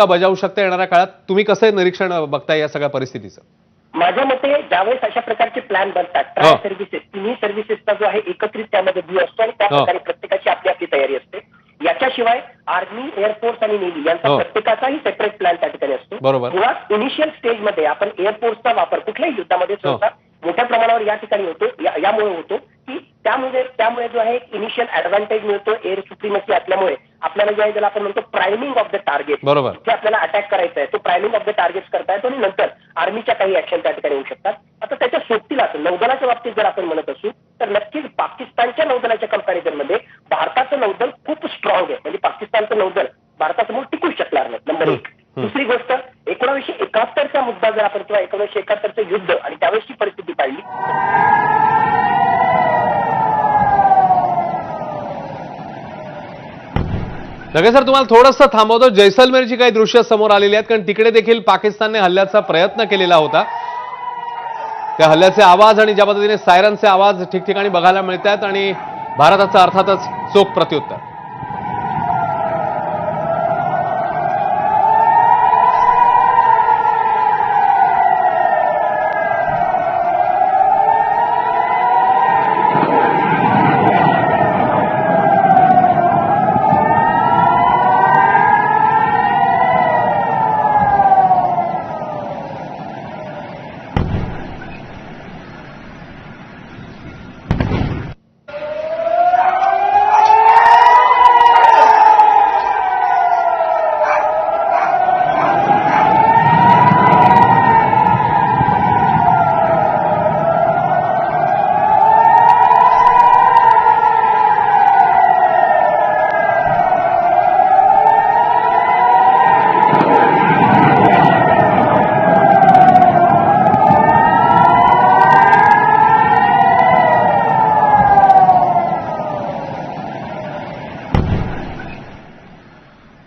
बजावू शकता येणाऱ्या काळात? तुम्ही कसं निरीक्षण बघताय या सगळ्या परिस्थितीचं? माझ्या मते ज्यावेळेस अशा प्रकारचे प्लॅन बनतात, ट्राय सर्व्हिसेस, तिन्ही सर्व्हिसेसचा जो आहे एकत्रित त्यामध्ये व्यू असतो आणि त्या प्रकारे प्रत्येकाची आपली आपली तयारी असते. याच्याशिवाय आर्मी, एअरफोर्स आणि नेव्ही यांचा प्रत्येकाचाही सेपरेट प्लॅन त्या ठिकाणी असतो. बरोबर. मुळात इनिशियल स्टेजमध्ये आपण एअरफोर्सचा वापर कुठल्याही युद्धामध्ये सहसा मोठ्या प्रमाणावर या ठिकाणी होतो, यामुळे होतो की त्यामुळे जो आहे एक इनिशियल ऍडव्हान्टेज मिळतो एअर सुप्रीमसी असल्यामुळे. आपल्याला जे आहे त्याला आपण म्हणतो प्रायमिंग ऑफ द टार्गेट, बरोबर, जे आपल्याला अटॅक करायचा आहे तो प्रायमिंग ऑफ द टार्गेट्स करता येतो आणि नंतर आर्मीच्या काही ऍक्शन त्या ठिकाणी होऊ शकतात. आता त्याच्या सोबतीला नौदलाच्या बाबतीत जर आपण म्हणत असू तर नक्कीच पाकिस्तानच्या नौदलाच्या कंपॅरिझन मध्ये भारताचं नौदल खूप स्ट्रॉंग आहे. म्हणजे पाकिस्तानचं नौदल भारतासमोर टिकू शकणार नाही, नंबर एक. दुसरी गोष्ट, 1971चा मुद्दा जर आपण किंवा 1971चं युद्ध आणि त्यावेळेसची परिस्थिती पाहिली. नक्की सर, तुम्हाला थोडंसं थांबवतो. जैसलमेरची काही दृश्य समोर आलेली आहेत, कारण तिकडे देखील पाकिस्तानने हल्ल्याचा प्रयत्न केलेला होता. त्या हल्ल्याचे आवाज आणि ज्या पद्धतीने सायरनचे आवाज ठिकठिकाणी बघायला मिळत आहेत आणि भारताचं अर्थातच चोख प्रत्युत्तर.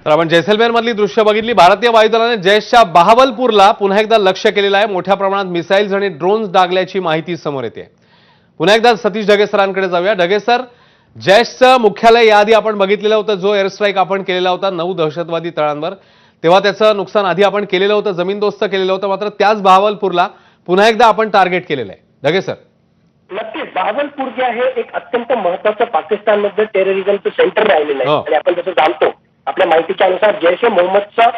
तर आपण जैसलमेर मधली दृश्य बघितली. भारतीय वायुदलाने जैशच्या बहावलपूरला पुन्हा एकदा लक्ष केलेलं आहे. मोठ्या प्रमाणात मिसाईल्स आणि ड्रोन्स डागल्याची माहिती समोर येते. पुन्हा एकदा सतीश ढगे सरांकडे जाऊया. ढगे सर, जैशचं मुख्यालय याआधी आपण बघितलेलं होतं, जो एअर स्ट्राईक आपण केलेला होता 9 दहशतवादी तळांवर, तेव्हा त्याचं नुकसान आधी आपण केलेलं होतं, जमीनदोस्त केलेलं होतं. मात्र त्याच बहावलपूरला पुन्हा एकदा आपण टार्गेट केलेलं आहे. ढगे सर, नक्कीच बहावलपूर जे आहे एक अत्यंत महत्वाचं पाकिस्तानमध्ये टेररिझमचं सेंटर राहिलेलं आहे. आणि आपण जसं जाणतो आपल्या माहितीच्या अनुसार जैश ए मोहम्मदचा